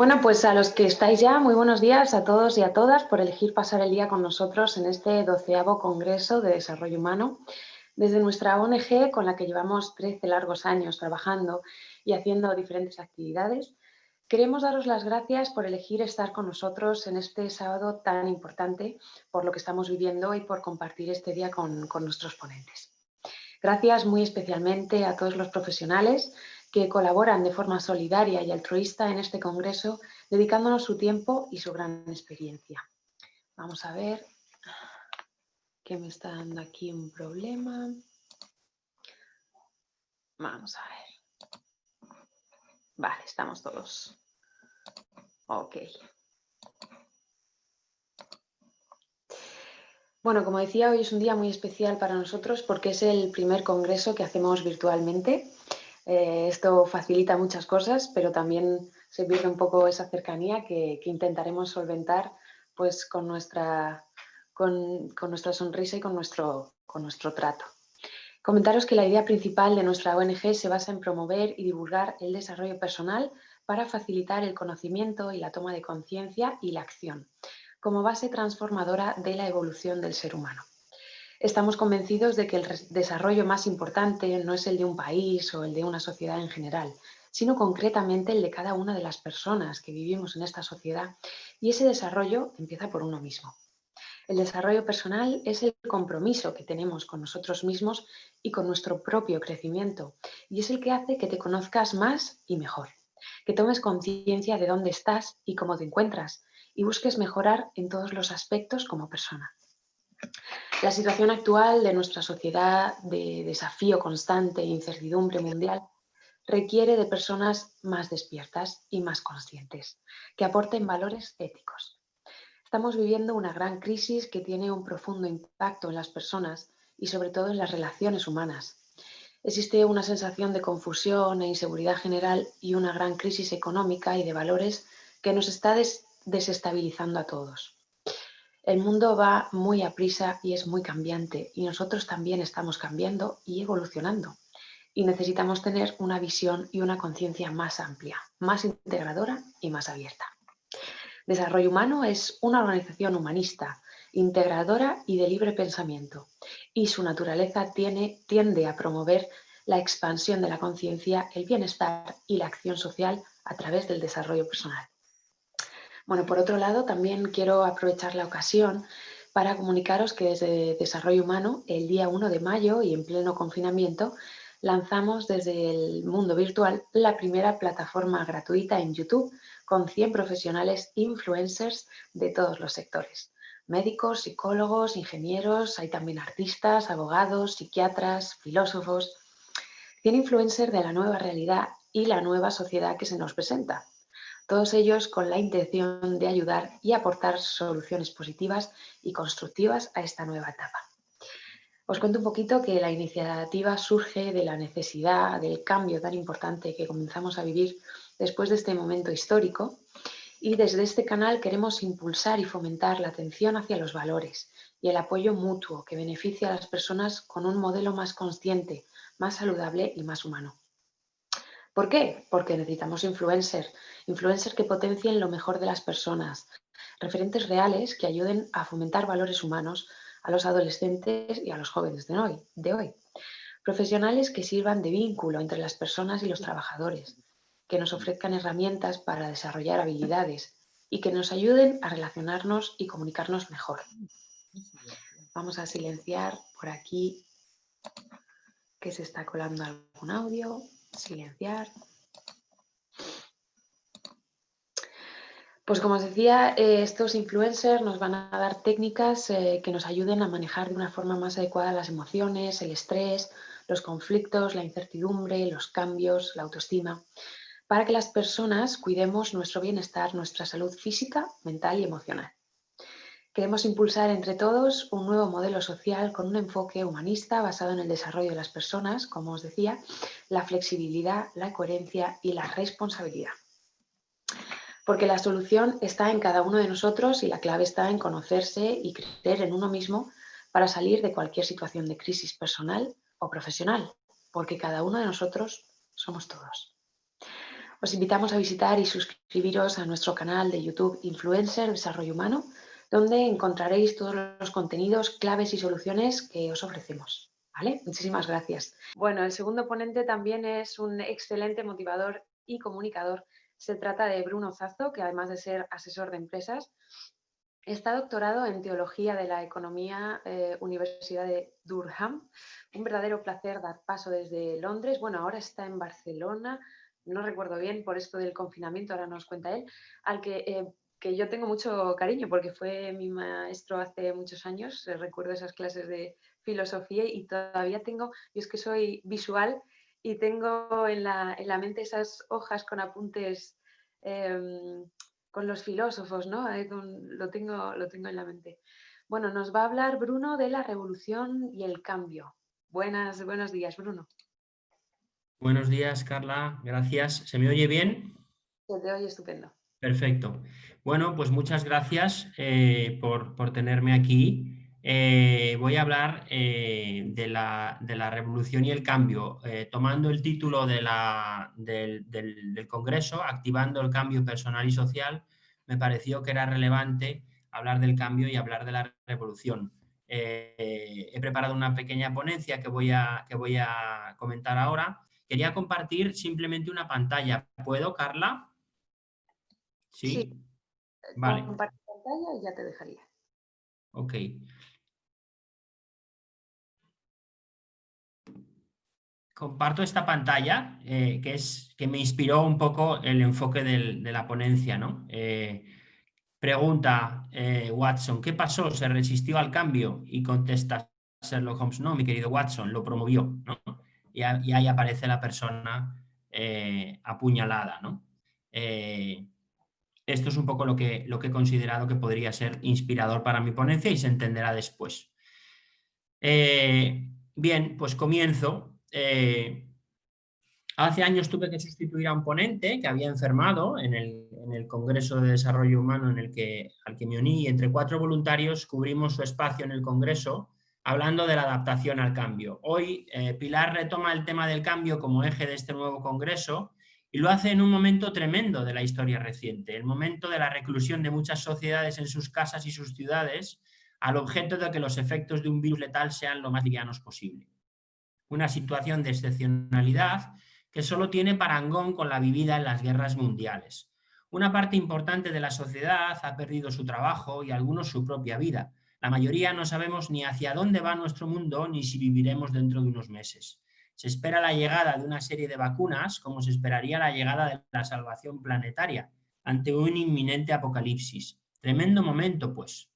Bueno, pues a los que estáis ya, muy buenos días a todos y a todas por elegir pasar el día con nosotros en este 12º Congreso de Desarrollo Humano. Desde nuestra ONG, con la que llevamos 13 largos años trabajando y haciendo diferentes actividades, queremos daros las gracias por elegir estar con nosotros en este sábado tan importante por lo que estamos viviendo y por compartir este día con nuestros ponentes. Gracias muy especialmente a todos los profesionales que colaboran de forma solidaria y altruista en este congreso, dedicándonos su tiempo y su gran experiencia. Vamos a ver que me está dando aquí un problema. Vamos a ver. Vale, estamos todos. Ok. Bueno, como decía, hoy es un día muy especial para nosotros porque es el primer congreso que hacemos virtualmente. Esto facilita muchas cosas, pero también se pierde un poco esa cercanía que intentaremos solventar pues, con nuestra sonrisa y con nuestro trato. Comentaros que la idea principal de nuestra ONG se basa en promover y divulgar el desarrollo personal para facilitar el conocimiento y la toma de conciencia y la acción, como base transformadora de la evolución del ser humano. Estamos convencidos de que el desarrollo más importante no es el de un país o el de una sociedad en general, sino concretamente el de cada una de las personas que vivimos en esta sociedad, y ese desarrollo empieza por uno mismo. El desarrollo personal es el compromiso que tenemos con nosotros mismos y con nuestro propio crecimiento, y es el que hace que te conozcas más y mejor, que tomes conciencia de dónde estás y cómo te encuentras, y busques mejorar en todos los aspectos como persona. La situación actual de nuestra sociedad, de desafío constante e incertidumbre mundial, requiere de personas más despiertas y más conscientes, que aporten valores éticos. Estamos viviendo una gran crisis que tiene un profundo impacto en las personas y sobre todo en las relaciones humanas. Existe una sensación de confusión e inseguridad general y una gran crisis económica y de valores que nos está desestabilizando a todos. El mundo va muy aprisa y es muy cambiante, y nosotros también estamos cambiando y evolucionando. Y necesitamos tener una visión y una conciencia más amplia, más integradora y más abierta. Desarrollo Humano es una organización humanista, integradora y de libre pensamiento, y su naturaleza tiende a promover la expansión de la conciencia, el bienestar y la acción social a través del desarrollo personal. Bueno, por otro lado, también quiero aprovechar la ocasión para comunicaros que desde Desarrollo Humano, el día 1 de mayo y en pleno confinamiento, lanzamos desde el mundo virtual la primera plataforma gratuita en YouTube con 100 profesionales influencers de todos los sectores. Médicos, psicólogos, ingenieros, hay también artistas, abogados, psiquiatras, filósofos. 100 influencers de la nueva realidad y la nueva sociedad que se nos presenta. Todos ellos con la intención de ayudar y aportar soluciones positivas y constructivas a esta nueva etapa. Os cuento un poquito que la iniciativa surge de la necesidad del cambio tan importante que comenzamos a vivir después de este momento histórico, y desde este canal queremos impulsar y fomentar la atención hacia los valores y el apoyo mutuo que beneficia a las personas con un modelo más consciente, más saludable y más humano. ¿Por qué? Porque necesitamos influencers que potencien lo mejor de las personas, referentes reales que ayuden a fomentar valores humanos a los adolescentes y a los jóvenes de hoy. Profesionales que sirvan de vínculo entre las personas y los trabajadores, que nos ofrezcan herramientas para desarrollar habilidades y que nos ayuden a relacionarnos y comunicarnos mejor. Vamos a silenciar por aquí que se está colando algún audio. Silenciar. Pues como os decía, estos influencers nos van a dar técnicas que nos ayuden a manejar de una forma más adecuada las emociones, el estrés, los conflictos, la incertidumbre, los cambios, la autoestima, para que las personas cuidemos nuestro bienestar, nuestra salud física, mental y emocional. Queremos impulsar entre todos un nuevo modelo social con un enfoque humanista basado en el desarrollo de las personas, como os decía, la flexibilidad, la coherencia y la responsabilidad. Porque la solución está en cada uno de nosotros y la clave está en conocerse y creer en uno mismo para salir de cualquier situación de crisis personal o profesional, porque cada uno de nosotros somos todos. Os invitamos a visitar y suscribiros a nuestro canal de YouTube Influencer Desarrollo Humano, donde encontraréis todos los contenidos, claves y soluciones que os ofrecemos. ¿Vale? Muchísimas gracias. Bueno, el segundo ponente también es un excelente motivador y comunicador. Se trata de Bruno Zazo, que además de ser asesor de empresas, está doctorado en Teología de la Economía, Universidad de Durham. Un verdadero placer dar paso desde Londres. Bueno, ahora está en Barcelona, no recuerdo bien por esto del confinamiento, ahora nos cuenta él, al que yo tengo mucho cariño porque fue mi maestro hace muchos años. Recuerdo esas clases de filosofía y todavía tengo, yo es que soy visual y tengo en la mente esas hojas con apuntes con los filósofos, ¿no? Lo tengo en la mente. Bueno, nos va a hablar Bruno de la revolución y el cambio. Buenos días, Bruno. Buenos días, Carla. Gracias. ¿Se me oye bien? Se te oye estupendo. Perfecto. Bueno, pues muchas gracias por tenerme aquí. Voy a hablar de la revolución y el cambio, tomando el título del Congreso, Activando el cambio personal y social. Me pareció que era relevante hablar del cambio y hablar de la revolución. He preparado una pequeña ponencia que voy a comentar ahora. Quería compartir simplemente una pantalla. ¿Puedo, Carla? Sí, ¿Sí? Vale, comparte pantalla y ya te dejaría. ok. Comparto esta pantalla que me inspiró un poco el enfoque de la ponencia, ¿no? Pregunta Watson, ¿qué pasó? ¿Se resistió al cambio? Y contesta Sherlock Holmes, no, mi querido Watson, lo promovió, ¿no? Y ahí aparece la persona apuñalada, ¿no? Esto es un poco lo que he considerado que podría ser inspirador para mi ponencia y se entenderá después. Bien, pues comienzo. Hace años tuve que sustituir a un ponente que había enfermado en el Congreso de Desarrollo Humano al que me uní, y entre 4 voluntarios cubrimos su espacio en el Congreso hablando de la adaptación al cambio. Hoy Pilar retoma el tema del cambio como eje de este nuevo Congreso y lo hace en un momento tremendo de la historia reciente, el momento de la reclusión de muchas sociedades en sus casas y sus ciudades al objeto de que los efectos de un virus letal sean lo más livianos posible. Una situación de excepcionalidad que solo tiene parangón con la vivida en las guerras mundiales. Una parte importante de la sociedad ha perdido su trabajo y algunos su propia vida. La mayoría no sabemos ni hacia dónde va nuestro mundo ni si viviremos dentro de unos meses. Se espera la llegada de una serie de vacunas, como se esperaría la llegada de la salvación planetaria, ante un inminente apocalipsis. Tremendo momento, pues.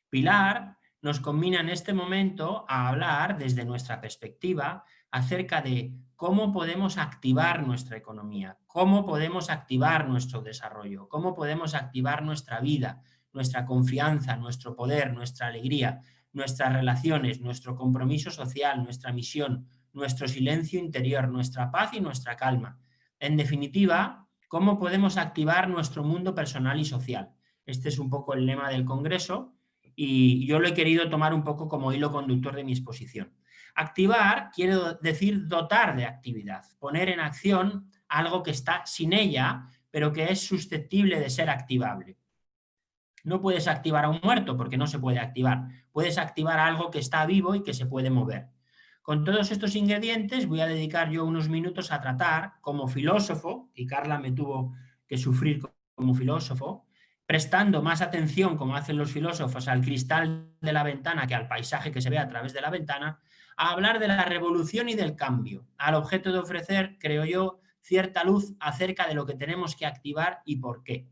Pilar nos combina en este momento a hablar desde nuestra perspectiva acerca de cómo podemos activar nuestra economía, cómo podemos activar nuestro desarrollo, cómo podemos activar nuestra vida, nuestra confianza, nuestro poder, nuestra alegría, nuestras relaciones, nuestro compromiso social, nuestra misión, nuestro silencio interior, nuestra paz y nuestra calma. En definitiva, cómo podemos activar nuestro mundo personal y social. Este es un poco el lema del Congreso y yo lo he querido tomar un poco como hilo conductor de mi exposición. Activar quiere decir dotar de actividad, poner en acción algo que está sin ella, pero que es susceptible de ser activable. No puedes activar a un muerto porque no se puede activar. Puedes activar algo que está vivo y que se puede mover. Con todos estos ingredientes voy a dedicar yo unos minutos a tratar como filósofo, y Carla me tuvo que sufrir como filósofo, prestando más atención, como hacen los filósofos, al cristal de la ventana que al paisaje que se ve a través de la ventana, a hablar de la revolución y del cambio, al objeto de ofrecer, creo yo, cierta luz acerca de lo que tenemos que activar y por qué.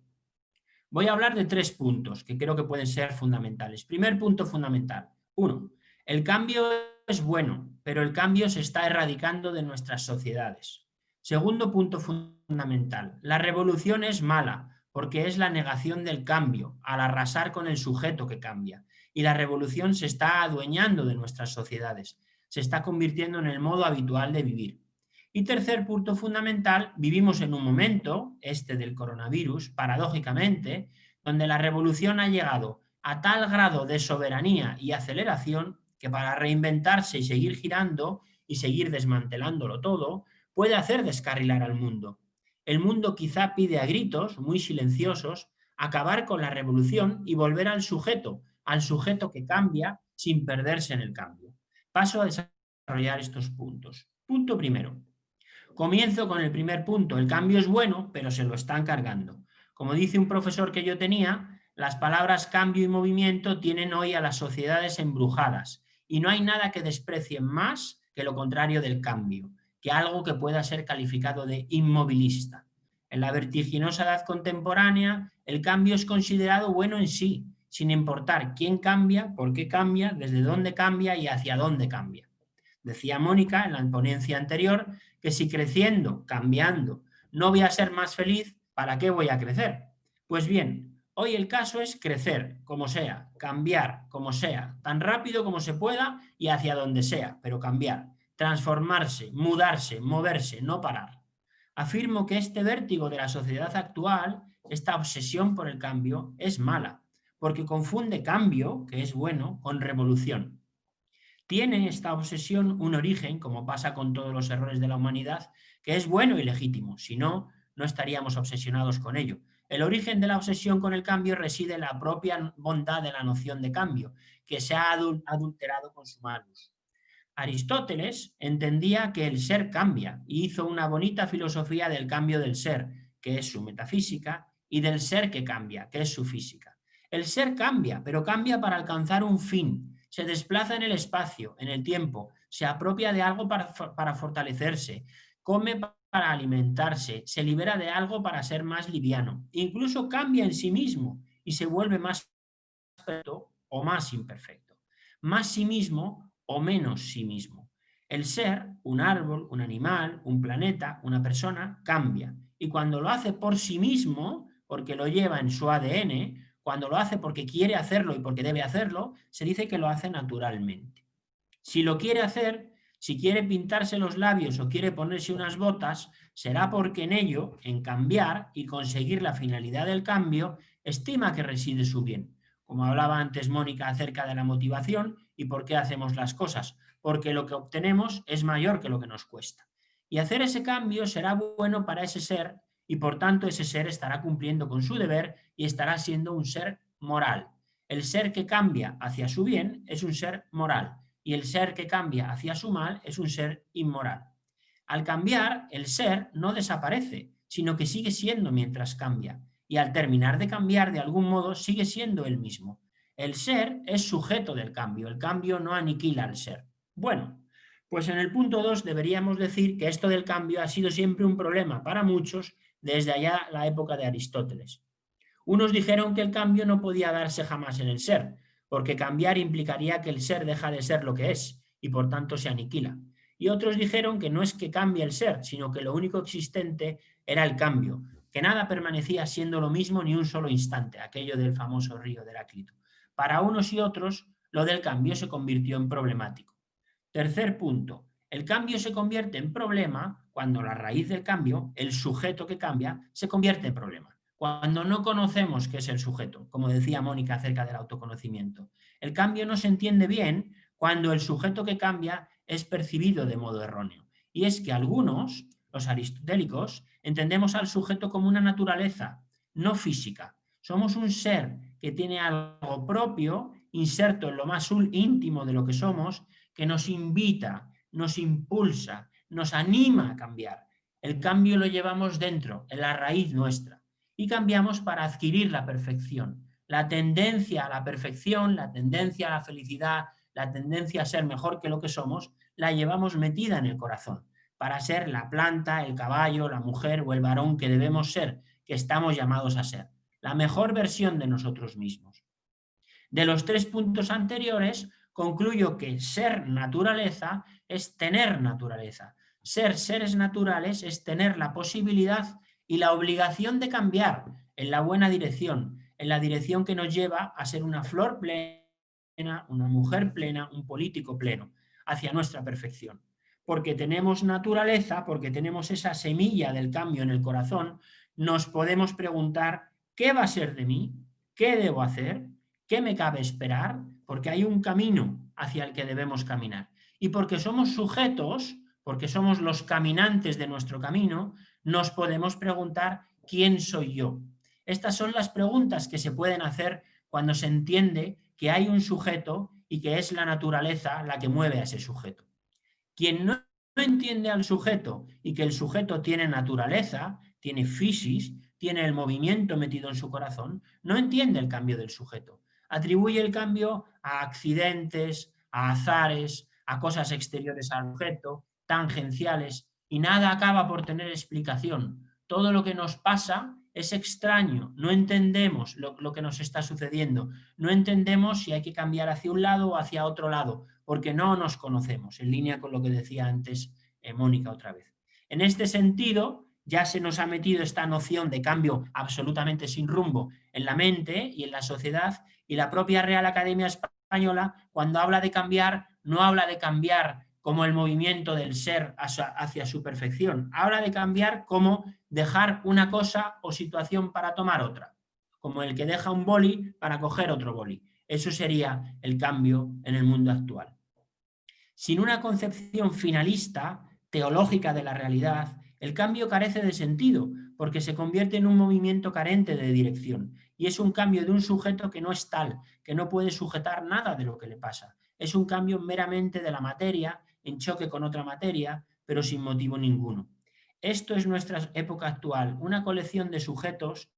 Voy a hablar de 3 puntos que creo que pueden ser fundamentales. Primer punto fundamental. 1. El cambio es bueno, pero el cambio se está erradicando de nuestras sociedades. Segundo punto fundamental. La revolución es mala porque es la negación del cambio, al arrasar con el sujeto que cambia. Y la revolución se está adueñando de nuestras sociedades, se está convirtiendo en el modo habitual de vivir. Y tercer punto fundamental, vivimos en un momento, este del coronavirus, paradójicamente, donde la revolución ha llegado a tal grado de soberanía y aceleración que para reinventarse y seguir girando y seguir desmantelándolo todo, puede hacer descarrilar al mundo. El mundo quizá pide a gritos, muy silenciosos, acabar con la revolución y volver al sujeto que cambia sin perderse en el cambio. Paso a desarrollar estos puntos. Punto primero. Comienzo con el primer punto. El cambio es bueno, pero se lo están cargando. Como dice un profesor que yo tenía, las palabras cambio y movimiento tienen hoy a las sociedades embrujadas y no hay nada que desprecien más que lo contrario del cambio, que algo que pueda ser calificado de inmovilista. En la vertiginosa edad contemporánea, el cambio es considerado bueno en sí, sin importar quién cambia, por qué cambia, desde dónde cambia y hacia dónde cambia. Decía Mónica en la ponencia anterior que si creciendo, cambiando, no voy a ser más feliz, ¿para qué voy a crecer? Pues bien, hoy el caso es crecer como sea, cambiar como sea, tan rápido como se pueda y hacia donde sea, pero cambiar, transformarse, mudarse, moverse, no parar. Afirmo que este vértigo de la sociedad actual, esta obsesión por el cambio, es mala, porque confunde cambio, que es bueno, con revolución. Tiene esta obsesión un origen, como pasa con todos los errores de la humanidad, que es bueno y legítimo, si no, no estaríamos obsesionados con ello. El origen de la obsesión con el cambio reside en la propia bondad de la noción de cambio, que se ha adulterado con su mal uso. Aristóteles entendía que el ser cambia y hizo una bonita filosofía del cambio del ser, que es su metafísica, y del ser que cambia, que es su física. El ser cambia, pero cambia para alcanzar un fin. Se desplaza en el espacio, en el tiempo, se apropia de algo para fortalecerse, come para alimentarse, se libera de algo para ser más liviano, incluso cambia en sí mismo y se vuelve más perfecto o más imperfecto, más sí mismo o menos sí mismo. El ser, un árbol, un animal, un planeta, una persona, cambia. Y cuando lo hace por sí mismo, porque lo lleva en su ADN, cuando lo hace porque quiere hacerlo y porque debe hacerlo, se dice que lo hace naturalmente. Si lo quiere hacer, si quiere pintarse los labios o quiere ponerse unas botas, será porque en ello, en cambiar y conseguir la finalidad del cambio, estima que reside su bien. Como hablaba antes Mónica acerca de la motivación y por qué hacemos las cosas, porque lo que obtenemos es mayor que lo que nos cuesta. Y hacer ese cambio será bueno para ese ser y por tanto ese ser estará cumpliendo con su deber y estará siendo un ser moral. El ser que cambia hacia su bien es un ser moral y el ser que cambia hacia su mal es un ser inmoral. Al cambiar, el ser no desaparece, sino que sigue siendo mientras cambia, y al terminar de cambiar de algún modo sigue siendo el mismo. El ser es sujeto del cambio, el cambio no aniquila al ser. Bueno, pues en el punto 2 deberíamos decir que esto del cambio ha sido siempre un problema para muchos desde allá la época de Aristóteles. Unos dijeron que el cambio no podía darse jamás en el ser, porque cambiar implicaría que el ser deja de ser lo que es y por tanto se aniquila. Y otros dijeron que no es que cambie el ser, sino que lo único existente era el cambio, que nada permanecía siendo lo mismo ni un solo instante, aquello del famoso río de Heráclito. Para unos y otros, lo del cambio se convirtió en problemático. Tercer punto, el cambio se convierte en problema cuando la raíz del cambio, el sujeto que cambia, se convierte en problema. Cuando no conocemos qué es el sujeto, como decía Mónica acerca del autoconocimiento. El cambio no se entiende bien cuando el sujeto que cambia es percibido de modo erróneo. Y es que algunos, los aristotélicos, entendemos al sujeto como una naturaleza, no física. Somos un ser que tiene algo propio, inserto en lo más íntimo de lo que somos, que nos invita, nos impulsa, nos anima a cambiar. El cambio lo llevamos dentro, en la raíz nuestra. Y cambiamos para adquirir la perfección. La tendencia a la perfección, la tendencia a la felicidad, la tendencia a ser mejor que lo que somos, la llevamos metida en el corazón, para ser la planta, el caballo, la mujer o el varón que debemos ser, que estamos llamados a ser. La mejor versión de nosotros mismos. De los 3 puntos anteriores, concluyo que ser naturaleza es tener naturaleza. Ser seres naturales es tener la posibilidad y la obligación de cambiar en la buena dirección, en la dirección que nos lleva a ser una flor plena, una mujer plena, un político pleno, hacia nuestra perfección. Porque tenemos naturaleza, porque tenemos esa semilla del cambio en el corazón, nos podemos preguntar, ¿qué va a ser de mí? ¿Qué debo hacer? ¿Qué me cabe esperar? Porque hay un camino hacia el que debemos caminar. Y porque somos sujetos, porque somos los caminantes de nuestro camino, nos podemos preguntar ¿quién soy yo? Estas son las preguntas que se pueden hacer cuando se entiende que hay un sujeto y que es la naturaleza la que mueve a ese sujeto. Quien no entiende al sujeto y que el sujeto tiene naturaleza, tiene physis, tiene el movimiento metido en su corazón, no entiende el cambio del sujeto. Atribuye el cambio a accidentes, a azares, a cosas exteriores al objeto, tangenciales, y nada acaba por tener explicación. Todo lo que nos pasa es extraño, no entendemos lo que nos está sucediendo, no entendemos si hay que cambiar hacia un lado o hacia otro lado, porque no nos conocemos, en línea con lo que decía antes Mónica otra vez. En este sentido, ya se nos ha metido esta noción de cambio absolutamente sin rumbo en la mente y en la sociedad, y la propia Real Academia Española, cuando habla de cambiar, no habla de cambiar como el movimiento del ser hacia su perfección, habla de cambiar como dejar una cosa o situación para tomar otra, como el que deja un boli para coger otro boli. Eso sería el cambio en el mundo actual. Sin una concepción finalista, teológica de la realidad, el cambio carece de sentido, porque se convierte en un movimiento carente de dirección, y es un cambio de un sujeto que no es tal, que no puede sujetar nada de lo que le pasa. Es un cambio meramente de la materia, en choque con otra materia, pero sin motivo ninguno. Esto es nuestra época actual, una colección de sujetos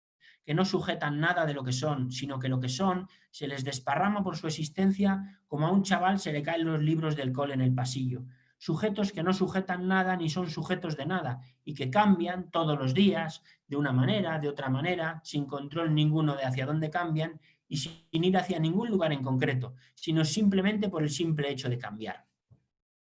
que no sujetan nada de lo que son, sino que lo que son se les desparrama por su existencia como a un chaval se le caen los libros del cole en el pasillo. Sujetos que no sujetan nada ni son sujetos de nada y que cambian todos los días de una manera, de otra manera, sin control ninguno de hacia dónde cambian y sin ir hacia ningún lugar en concreto, sino simplemente por el simple hecho de cambiar.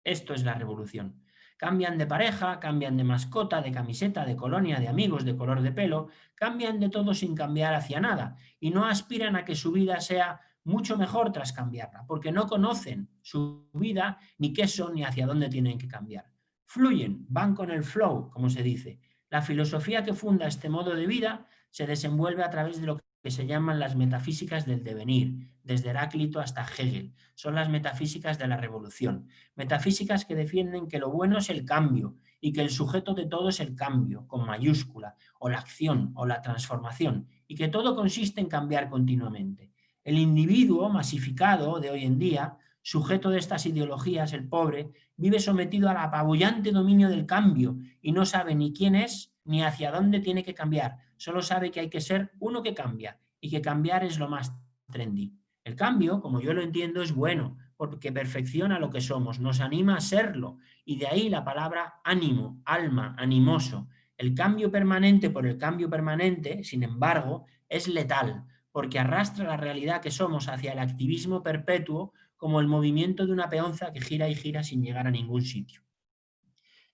Esto es la revolución. Cambian de pareja, cambian de mascota, de camiseta, de colonia, de amigos, de color de pelo, cambian de todo sin cambiar hacia nada y no aspiran a que su vida sea mucho mejor tras cambiarla, porque no conocen su vida, ni qué son, ni hacia dónde tienen que cambiar. Fluyen, van con el flow, como se dice. La filosofía que funda este modo de vida se desenvuelve a través de lo que se llaman las metafísicas del devenir, desde Heráclito hasta Hegel. Son las metafísicas de la revolución. Metafísicas que defienden que lo bueno es el cambio y que el sujeto de todo es el cambio, con mayúscula, o la acción, o la transformación, y que todo consiste en cambiar continuamente. El individuo masificado de hoy en día, sujeto de estas ideologías, el pobre, vive sometido al apabullante dominio del cambio y no sabe ni quién es ni hacia dónde tiene que cambiar. Solo sabe que hay que ser uno que cambia y que cambiar es lo más trendy. El cambio, como yo lo entiendo, es bueno porque perfecciona lo que somos, nos anima a serlo y de ahí la palabra ánimo, alma, animoso. El cambio permanente por el cambio permanente, sin embargo, es letal porque arrastra la realidad que somos hacia el activismo perpetuo como el movimiento de una peonza que gira y gira sin llegar a ningún sitio.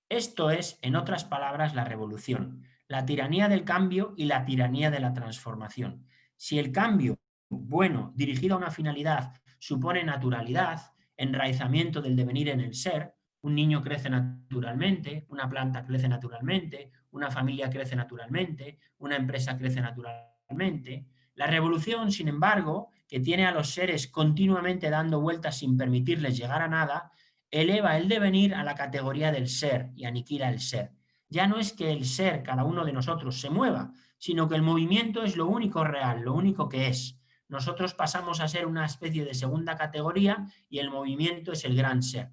Esto es, en otras palabras, la revolución, la tiranía del cambio y la tiranía de la transformación. Si el cambio, bueno, dirigido a una finalidad, supone naturalidad, enraizamiento del devenir en el ser, un niño crece naturalmente, una planta crece naturalmente, una familia crece naturalmente, una empresa crece naturalmente. La revolución, sin embargo, que tiene a los seres continuamente dando vueltas sin permitirles llegar a nada, eleva el devenir a la categoría del ser y aniquila el ser. Ya no es que el ser, cada uno de nosotros, se mueva, sino que el movimiento es lo único real, lo único que es. Nosotros pasamos a ser una especie de segunda categoría y el movimiento es el gran ser.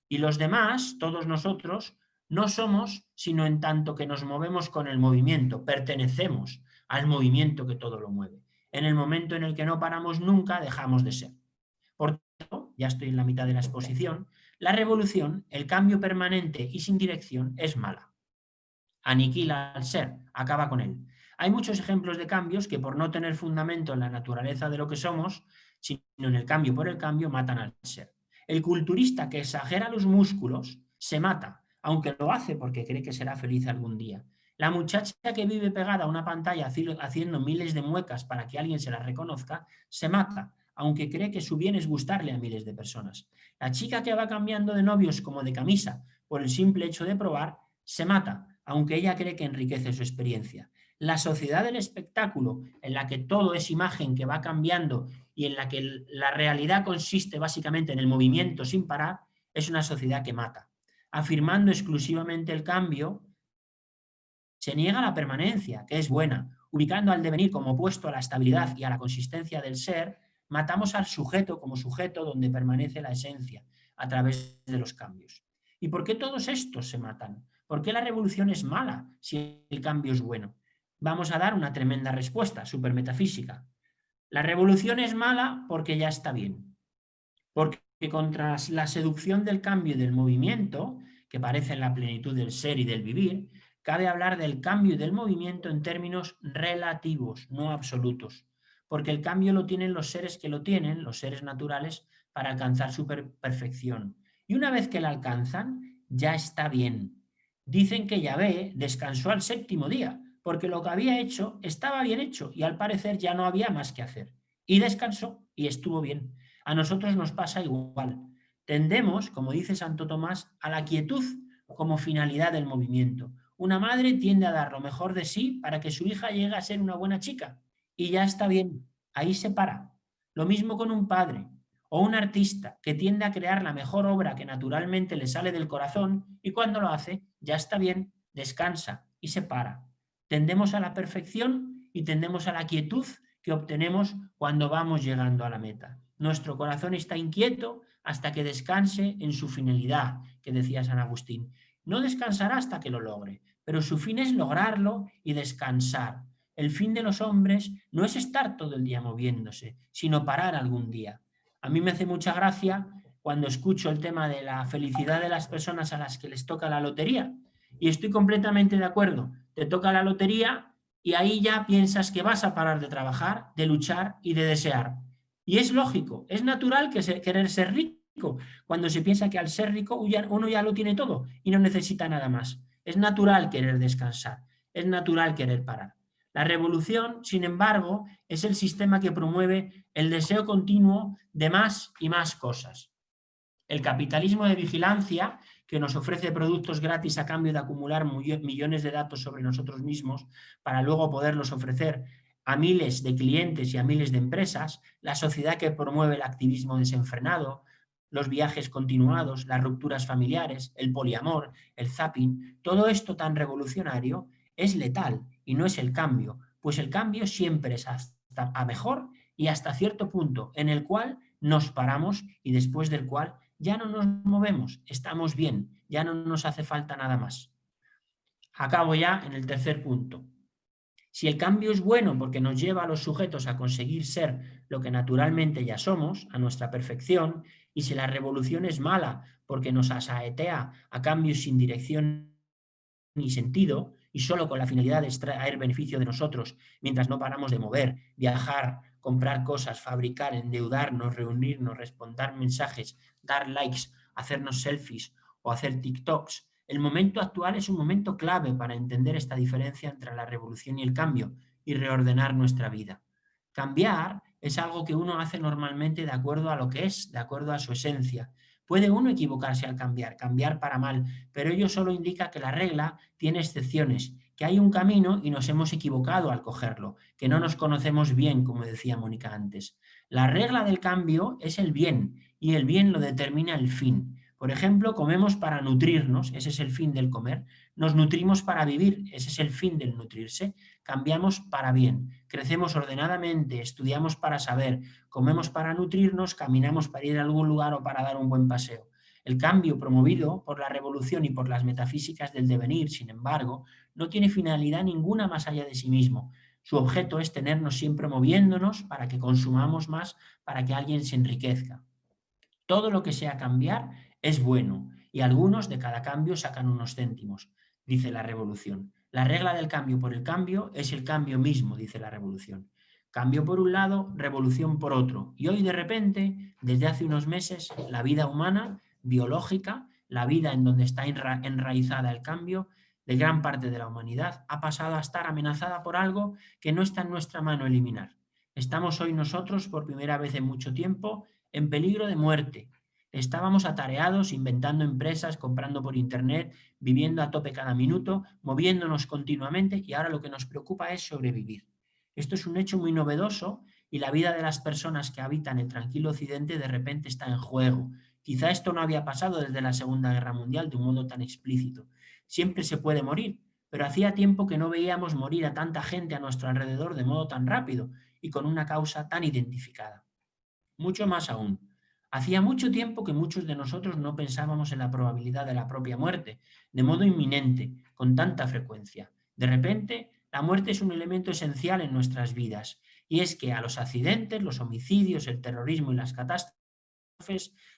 Y los demás, todos nosotros, no somos sino en tanto que nos movemos con el movimiento, pertenecemos al movimiento que todo lo mueve. En el momento en el que no paramos nunca, dejamos de ser. Por tanto, ya estoy en la mitad de la exposición, la revolución, el cambio permanente y sin dirección, es mala. Aniquila al ser, acaba con él. Hay muchos ejemplos de cambios que por no tener fundamento en la naturaleza de lo que somos, sino en el cambio por el cambio, matan al ser. El culturista que exagera los músculos se mata, aunque lo hace porque cree que será feliz algún día. La muchacha que vive pegada a una pantalla haciendo miles de muecas para que alguien se la reconozca, se mata, aunque cree que su bien es gustarle a miles de personas. La chica que va cambiando de novios como de camisa por el simple hecho de probar, se mata, aunque ella cree que enriquece su experiencia. La sociedad del espectáculo, en la que todo es imagen que va cambiando y en la que la realidad consiste básicamente en el movimiento sin parar, es una sociedad que mata. Afirmando exclusivamente el cambio, Se niega la permanencia, que es buena. Ubicando al devenir como opuesto a la estabilidad y a la consistencia del ser, matamos al sujeto como sujeto donde permanece la esencia, a través de los cambios. ¿Y por qué todos estos se matan? ¿Por qué la revolución es mala si el cambio es bueno? Vamos a dar una tremenda respuesta, supermetafísica. La revolución es mala porque ya está bien. Porque contra la seducción del cambio y del movimiento, que parecen la plenitud del ser y del vivir, cabe hablar del cambio y del movimiento en términos relativos, no absolutos. Porque el cambio lo tienen los seres que lo tienen, los seres naturales, para alcanzar su perfección. Y una vez que la alcanzan, ya está bien. Dicen que Yahvé descansó al séptimo día, porque lo que había hecho estaba bien hecho y al parecer ya no había más que hacer. Y descansó y estuvo bien. A nosotros nos pasa igual. Tendemos, como dice Santo Tomás, a la quietud como finalidad del movimiento. Una madre tiende a dar lo mejor de sí para que su hija llegue a ser una buena chica. Y ya está bien, ahí se para. Lo mismo con un padre o un artista que tiende a crear la mejor obra que naturalmente le sale del corazón y cuando lo hace, ya está bien, descansa y se para. Tendemos a la perfección y tendemos a la quietud que obtenemos cuando vamos llegando a la meta. Nuestro corazón está inquieto hasta que descanse en su finalidad, que decía San Agustín. No descansará hasta que lo logre, pero su fin es lograrlo y descansar. El fin de los hombres no es estar todo el día moviéndose, sino parar algún día. A mí me hace mucha gracia cuando escucho el tema de la felicidad de las personas a las que les toca la lotería. Y estoy completamente de acuerdo. Te toca la lotería y ahí ya piensas que vas a parar de trabajar, de luchar y de desear. Y es lógico, es natural querer ser rico, cuando se piensa que al ser rico uno ya lo tiene todo y no necesita nada más. Es natural querer descansar, es natural querer parar. La revolución, sin embargo, es el sistema que promueve el deseo continuo de más y más cosas. El capitalismo de vigilancia, que nos ofrece productos gratis a cambio de acumular millones de datos sobre nosotros mismos para luego poderlos ofrecer a miles de clientes y a miles de empresas, la sociedad que promueve el activismo desenfrenado, los viajes continuados, las rupturas familiares, el poliamor, el zapping, todo esto tan revolucionario es letal y no es el cambio, pues el cambio siempre es hasta a mejor y hasta cierto punto en el cual nos paramos y después del cual ya no nos movemos, estamos bien, ya no nos hace falta nada más. Acabo ya en el tercer punto. Si el cambio es bueno porque nos lleva a los sujetos a conseguir ser lo que naturalmente ya somos, a nuestra perfección, y si la revolución es mala porque nos asaetea a cambios sin dirección ni sentido y solo con la finalidad de extraer beneficio de nosotros mientras no paramos de mover, viajar, comprar cosas, fabricar, endeudarnos, reunirnos, responder mensajes, dar likes, hacernos selfies o hacer TikToks. El momento actual es un momento clave para entender esta diferencia entre la revolución y el cambio y reordenar nuestra vida. Cambiar es algo que uno hace normalmente de acuerdo a lo que es, de acuerdo a su esencia. Puede uno equivocarse al cambiar para mal, pero ello solo indica que la regla tiene excepciones, que hay un camino y nos hemos equivocado al cogerlo, que no nos conocemos bien, como decía Mónica antes. La regla del cambio es el bien y el bien lo determina el fin. Por ejemplo, comemos para nutrirnos, ese es el fin del comer. Nos nutrimos para vivir, ese es el fin del nutrirse. Cambiamos para bien. Crecemos ordenadamente, estudiamos para saber, comemos para nutrirnos, caminamos para ir a algún lugar o para dar un buen paseo. El cambio promovido por la revolución y por las metafísicas del devenir, sin embargo, no tiene finalidad ninguna más allá de sí mismo. Su objeto es tenernos siempre moviéndonos para que consumamos más, para que alguien se enriquezca. Todo lo que sea cambiar es bueno y algunos de cada cambio sacan unos céntimos, dice la revolución. La regla del cambio por el cambio es el cambio mismo, dice la revolución. Cambio por un lado, revolución por otro. Y hoy de repente, desde hace unos meses, la vida humana, biológica, la vida en donde está enraizada el cambio de gran parte de la humanidad, ha pasado a estar amenazada por algo que no está en nuestra mano eliminar. Estamos hoy nosotros, por primera vez en mucho tiempo, en peligro de muerte. Estábamos atareados, inventando empresas, comprando por internet, viviendo a tope cada minuto, moviéndonos continuamente y ahora lo que nos preocupa es sobrevivir. Esto es un hecho muy novedoso y la vida de las personas que habitan el tranquilo occidente de repente está en juego. Quizá esto no había pasado desde la Segunda Guerra Mundial de un modo tan explícito. Siempre se puede morir, pero hacía tiempo que no veíamos morir a tanta gente a nuestro alrededor de modo tan rápido y con una causa tan identificada. Mucho más aún, hacía mucho tiempo que muchos de nosotros no pensábamos en la probabilidad de la propia muerte, de modo inminente, con tanta frecuencia. De repente, la muerte es un elemento esencial en nuestras vidas, y es que a los accidentes, los homicidios, el terrorismo y las catástrofes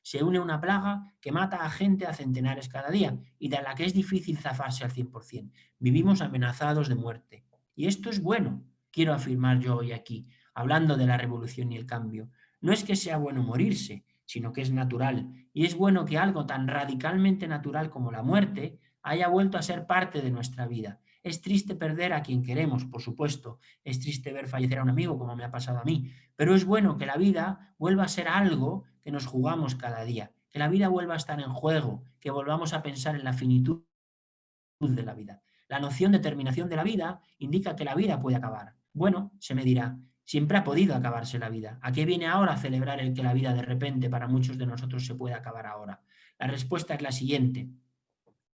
se une una plaga que mata a gente a centenares cada día y de la que es difícil zafarse al 100%. Vivimos amenazados de muerte. Y esto es bueno, quiero afirmar yo hoy aquí, hablando de la revolución y el cambio. No es que sea bueno morirse, sino que es natural. Y es bueno que algo tan radicalmente natural como la muerte haya vuelto a ser parte de nuestra vida. Es triste perder a quien queremos, por supuesto. Es triste ver fallecer a un amigo, como me ha pasado a mí. Pero es bueno que la vida vuelva a ser algo que nos jugamos cada día. Que la vida vuelva a estar en juego. Que volvamos a pensar en la finitud de la vida. La noción de terminación de la vida indica que la vida puede acabar. Bueno, se me dirá, siempre ha podido acabarse la vida. ¿A qué viene ahora celebrar el que la vida de repente para muchos de nosotros se puede acabar ahora? La respuesta es la siguiente.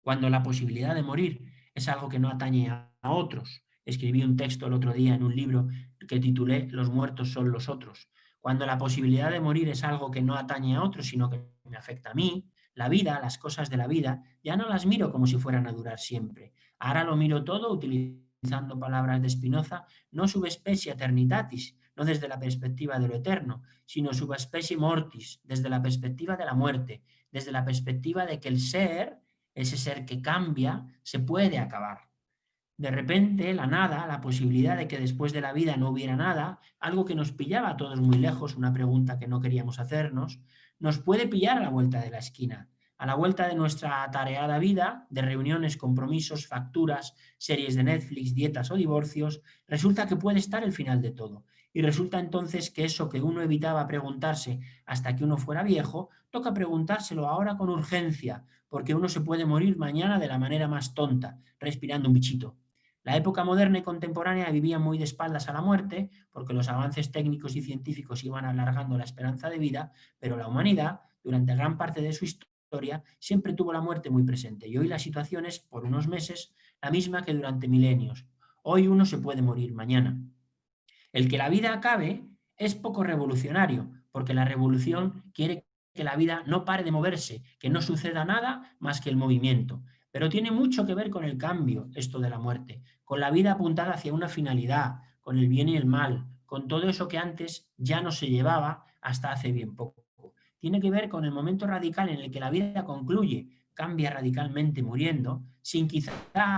Cuando la posibilidad de morir es algo que no atañe a otros. Escribí un texto el otro día en un libro que titulé Los muertos son los otros. Cuando la posibilidad de morir es algo que no atañe a otros, sino que me afecta a mí, la vida, las cosas de la vida, ya no las miro como si fueran a durar siempre. Ahora lo miro todo utilizando palabras de Spinoza, no subespecie eternitatis, no desde la perspectiva de lo eterno, sino subespecie mortis, desde la perspectiva de la muerte, desde la perspectiva de que el ser, ese ser que cambia, se puede acabar. De repente, la nada, la posibilidad de que después de la vida no hubiera nada, algo que nos pillaba a todos muy lejos, una pregunta que no queríamos hacernos, nos puede pillar a la vuelta de la esquina, a la vuelta de nuestra atareada vida, de reuniones, compromisos, facturas, series de Netflix, dietas o divorcios, resulta que puede estar el final de todo. Y resulta entonces que eso que uno evitaba preguntarse hasta que uno fuera viejo, toca preguntárselo ahora con urgencia, porque uno se puede morir mañana de la manera más tonta, respirando un bichito. La época moderna y contemporánea vivía muy de espaldas a la muerte, porque los avances técnicos y científicos iban alargando la esperanza de vida, pero la humanidad, durante gran parte de su historia, siempre tuvo la muerte muy presente. Y hoy la situación es, por unos meses, la misma que durante milenios. Hoy uno se puede morir mañana. El que la vida acabe es poco revolucionario, porque la revolución quiere que la vida no pare de moverse, que no suceda nada más que el movimiento. Pero tiene mucho que ver con el cambio, esto de la muerte, con la vida apuntada hacia una finalidad, con el bien y el mal, con todo eso que antes ya no se llevaba hasta hace bien poco. Tiene que ver con el momento radical en el que la vida concluye, cambia radicalmente muriendo, sin quizá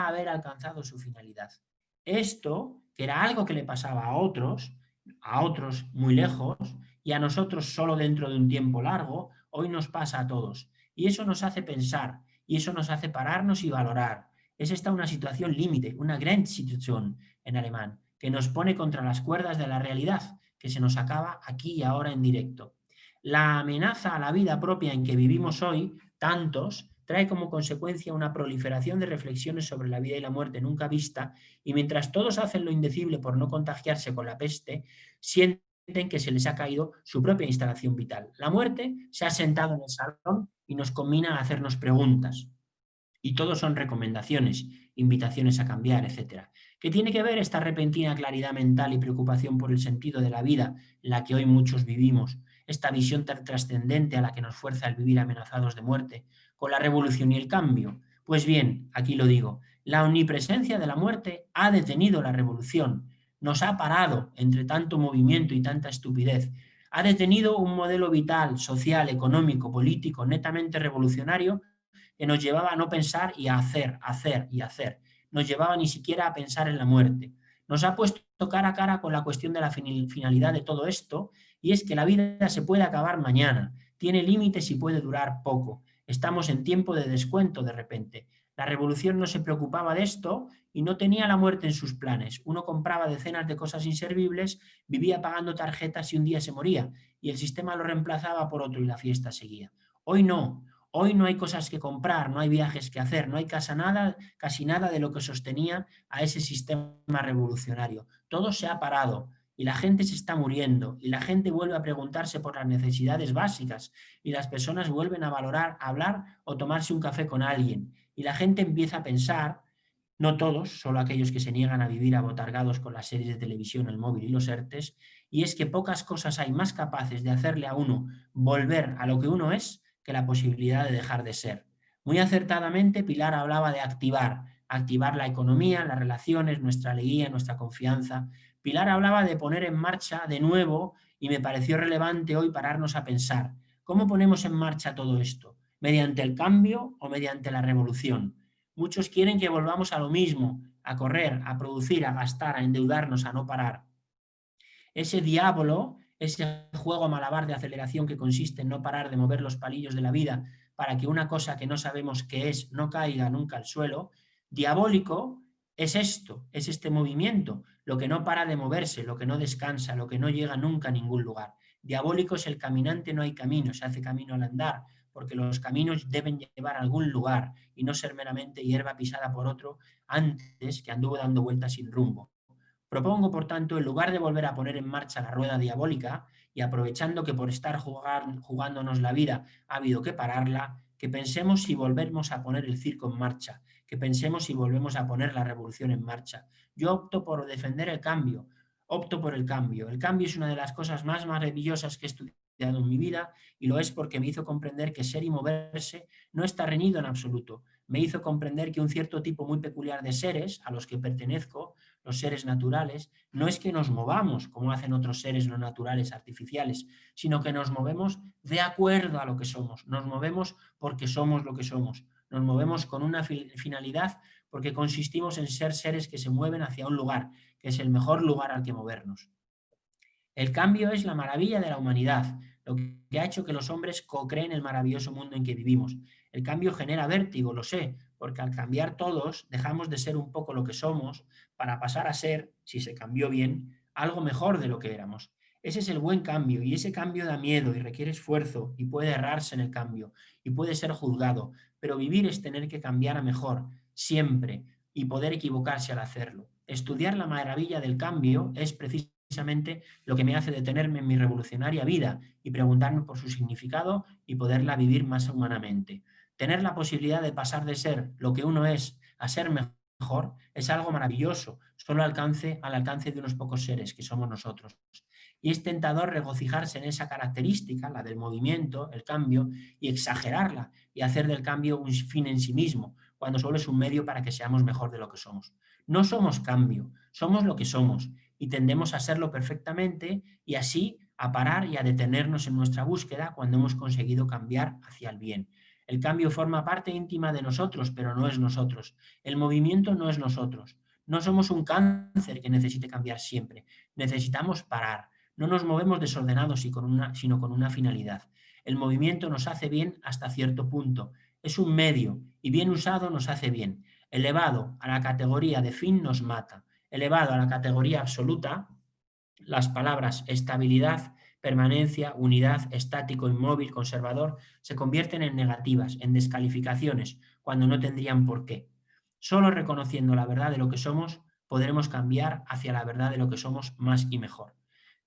haber alcanzado su finalidad. Esto, que era algo que le pasaba a otros muy lejos, y a nosotros solo dentro de un tiempo largo, hoy nos pasa a todos. Y eso nos hace pensar, y eso nos hace pararnos y valorar. Es esta una situación límite, una Grenzsituation en alemán, que nos pone contra las cuerdas de la realidad, que se nos acaba aquí y ahora en directo. La amenaza a la vida propia en que vivimos hoy, tantos, trae como consecuencia una proliferación de reflexiones sobre la vida y la muerte nunca vista, y mientras todos hacen lo indecible por no contagiarse con la peste, sienten que se les ha caído su propia instalación vital. La muerte se ha sentado en el salón y nos combina a hacernos preguntas. Y todos son recomendaciones, invitaciones a cambiar, etc. ¿Qué tiene que ver esta repentina claridad mental y preocupación por el sentido de la vida en la que hoy muchos vivimos, esta visión tan trascendente a la que nos fuerza el vivir amenazados de muerte, con la revolución y el cambio? Pues bien, aquí lo digo, la omnipresencia de la muerte ha detenido la revolución, nos ha parado entre tanto movimiento y tanta estupidez, ha detenido un modelo vital, social, económico, político, netamente revolucionario que nos llevaba a no pensar y a hacer, hacer y hacer. Nos llevaba ni siquiera a pensar en la muerte. Nos ha puesto cara a cara con la cuestión de la finalidad de todo esto, y es que la vida se puede acabar mañana, tiene límites y puede durar poco. Estamos en tiempo de descuento de repente. La revolución no se preocupaba de esto y no tenía la muerte en sus planes. Uno compraba decenas de cosas inservibles, vivía pagando tarjetas y un día se moría, y el sistema lo reemplazaba por otro y la fiesta seguía. Hoy no. Hoy no hay cosas que comprar, no hay viajes que hacer, no hay casi nada de lo que sostenía a ese sistema revolucionario. Todo se ha parado y la gente se está muriendo y la gente vuelve a preguntarse por las necesidades básicas y las personas vuelven a valorar hablar o tomarse un café con alguien y la gente empieza a pensar No todos, solo aquellos que se niegan a vivir abotargados con las series de televisión, el móvil y los ERTES, y es que pocas cosas hay más capaces de hacerle a uno volver a lo que uno es que la posibilidad de dejar de ser. Muy acertadamente, Pilar hablaba de activar la economía, las relaciones, nuestra alegría, nuestra confianza. Pilar hablaba de poner en marcha de nuevo y me pareció relevante hoy pararnos a pensar, ¿cómo ponemos en marcha todo esto? ¿Mediante el cambio o mediante la revolución? Muchos quieren que volvamos a lo mismo, a correr, a producir, a gastar, a endeudarnos, a no parar. Ese diablo, ese juego malabar de aceleración que consiste en no parar de mover los palillos de la vida para que una cosa que no sabemos qué es no caiga nunca al suelo, diabólico es esto, es este movimiento, lo que no para de moverse, lo que no descansa, lo que no llega nunca a ningún lugar. Diabólico es el caminante, no hay camino, se hace camino al andar, porque los caminos deben llevar a algún lugar y no ser meramente hierba pisada por otro antes que anduvo dando vueltas sin rumbo. Propongo, por tanto, en lugar de volver a poner en marcha la rueda diabólica y aprovechando que por estar jugándonos la vida ha habido que pararla, que pensemos si volvemos a poner el circo en marcha, que pensemos si volvemos a poner la revolución en marcha. Yo opto por defender el cambio, opto por el cambio. El cambio es una de las cosas más maravillosas que he estudiado en mi vida y lo es porque me hizo comprender que ser y moverse no está reñido en absoluto. Me hizo comprender que un cierto tipo muy peculiar de seres a los que pertenezco, los seres naturales, no es que nos movamos como hacen otros seres no naturales artificiales, sino que nos movemos de acuerdo a lo que somos, nos movemos porque somos lo que somos, nos movemos con una finalidad porque consistimos en ser seres que se mueven hacia un lugar, que es el mejor lugar al que movernos. El cambio es la maravilla de la humanidad, lo que ha hecho que los hombres co-creen el maravilloso mundo en que vivimos. El cambio genera vértigo, lo sé, porque al cambiar todos dejamos de ser un poco lo que somos para pasar a ser, si se cambió bien, algo mejor de lo que éramos. Ese es el buen cambio y ese cambio da miedo y requiere esfuerzo y puede errarse en el cambio y puede ser juzgado, pero vivir es tener que cambiar a mejor, siempre, y poder equivocarse al hacerlo. Estudiar la maravilla del cambio es precisamente lo que me hace detenerme en mi revolucionaria vida y preguntarme por su significado y poderla vivir más humanamente. Tener la posibilidad de pasar de ser lo que uno es a ser mejor es algo maravilloso, solo al alcance de unos pocos seres que somos nosotros. Y es tentador regocijarse en esa característica, la del movimiento, el cambio, y exagerarla y hacer del cambio un fin en sí mismo, cuando solo es un medio para que seamos mejor de lo que somos. No somos cambio, somos lo que somos y tendemos a serlo perfectamente y así a parar y a detenernos en nuestra búsqueda cuando hemos conseguido cambiar hacia el bien. El cambio forma parte íntima de nosotros, pero no es nosotros. El movimiento no es nosotros. No somos un cáncer que necesite cambiar siempre. Necesitamos parar. No nos movemos desordenados sino con una finalidad. El movimiento nos hace bien hasta cierto punto. Es un medio y bien usado nos hace bien. Elevado a la categoría de fin nos mata. Elevado a la categoría absoluta, las palabras estabilidad, permanencia, unidad, estático, inmóvil, conservador, se convierten en negativas, en descalificaciones, cuando no tendrían por qué. Solo reconociendo la verdad de lo que somos, podremos cambiar hacia la verdad de lo que somos más y mejor.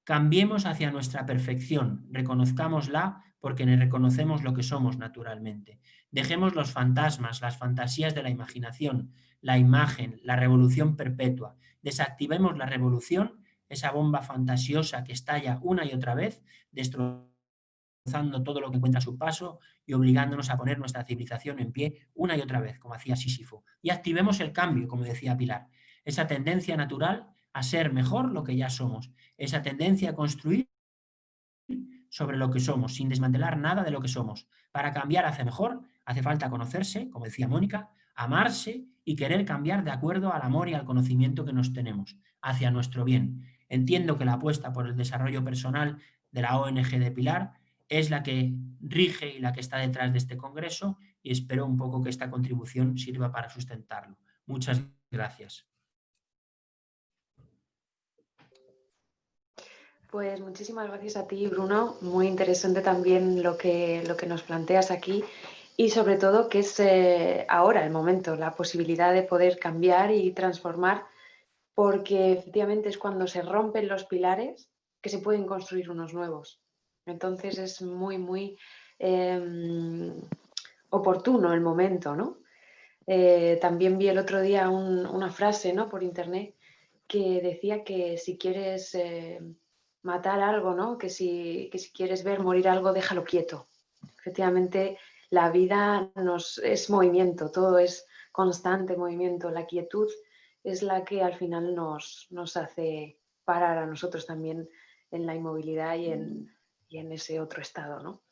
Cambiemos hacia nuestra perfección, reconozcámosla porque reconocemos lo que somos naturalmente. Dejemos los fantasmas, las fantasías de la imaginación, la imagen, la revolución perpetua. Desactivemos la revolución, esa bomba fantasiosa que estalla una y otra vez, destrozando todo lo que encuentra a su paso y obligándonos a poner nuestra civilización en pie una y otra vez, como hacía Sísifo. Y activemos el cambio, como decía Pilar, esa tendencia natural a ser mejor lo que ya somos, esa tendencia a construir sobre lo que somos, sin desmantelar nada de lo que somos. Para cambiar hacia mejor, hace falta conocerse, como decía Mónica, amarse y querer cambiar de acuerdo al amor y al conocimiento que nos tenemos, hacia nuestro bien. Entiendo que la apuesta por el desarrollo personal de la ONG de Pilar es la que rige y la que está detrás de este congreso y espero un poco que esta contribución sirva para sustentarlo. Muchas gracias. Pues muchísimas gracias a ti, Bruno. Muy interesante también lo que nos planteas aquí y sobre todo que es ahora el momento, la posibilidad de poder cambiar y transformar, porque efectivamente es cuando se rompen los pilares que se pueden construir unos nuevos. Entonces es muy, muy oportuno el momento, ¿no? También vi el otro día una frase, ¿no?, por internet que decía que si quieres matar algo, ¿no?, que si quieres ver morir algo, déjalo quieto. Efectivamente, la vida es movimiento, todo es constante movimiento. La quietud es la que al final nos hace parar a nosotros también en la inmovilidad y en ese otro estado, ¿no?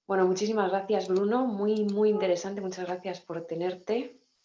Bueno, muchísimas gracias, Bruno. Muy, muy interesante. Muchas gracias por tenerte.